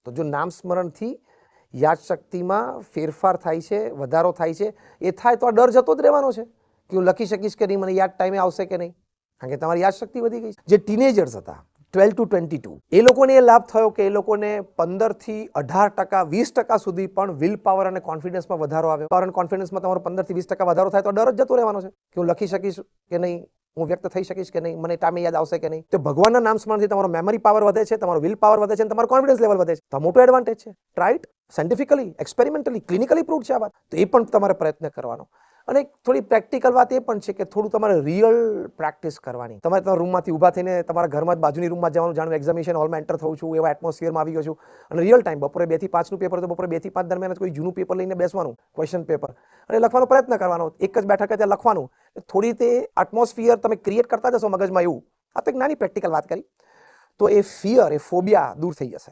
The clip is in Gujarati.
તો જો નામ સ્મરણથી યાદશક્તિમાં ફેરફાર થાય છે, વધારો થાય છે, એ થાય તો આ ડર જતો જ રહેવાનો છે કે હું લખી શકીશ કે નહીં, મને યાદ ટાઈમે આવશે કે નહીં, કારણ કે તમારી યાદશક્તિ વધી ગઈ છે. જે ટીનેજર્સ હતા 12 to 22, એ લોકોને એ લાભ થયો કે એ લોકોને 15 થી 18%, 20% સુધી પણ વિલ પાવર અને કોન્ફિડન્સમાં વધારો આવ્યો. પાવર અને કોન્ફિડન્સમાં તમારો 15 થી 20% વધારો થાય તો ડર જ જતો રહેવાનો છે કે હું લખી શકીશ કે નહીં, હું વ્યક્ત થઈ શકીશ કે નહીં, મને ટાઈમે યાદ આવશે કે નહીં. તો ભગવાનના નામ સ્મરણથી તમારો મેમરી પાવર વધે છે, તમારો વિલ પાવર વધે છે અને તમારો કોન્ફિડન્સ લેવલ વધે છે. તો મોટો એડવાન્ટેજ છે. Try it scientifically, experimentally, clinically prove છે આ વાત. તો એ પણ તમારે પ્રયત્ન કરવાનો. અને થોડી પ્રેક્ટિકલ વાત એ પણ છે કે થોડું તમારે રિયલ પ્રેક્ટિસ કરવાની. તમારે તમારા રૂમમાંથી ઊભા થઈને તમારા ઘરમાં જ બાજુની રૂમમાં જવાનું, જાણું એક્ઝામિનેશન હોલમાં એન્ટર થવું છું, એવા એટમોસ્ફિયરમાં આવી ગયો છું અને રિયલ ટાઈમ બપોરે 2 થી 5નું પેપર તો બપોરે 2 થી 5 દરમિયાન કોઈ જૂનું પેપર લઈને બેસવાનું, ક્વેશ્ચન પેપર, અને લખવાનો પ્રયત્ન કરવાનો. એક જ બેઠકે ત્યાં લખવાનું. થોડી તે એટમોસ્ફિયર તમે ક્રિએટ કરતા જશો મગજમાં એવું. આ તો એક નાની પ્રેક્ટિકલ વાત કરી. તો એ ફિયર, એ ફોબિયા દૂર થઈ જશે.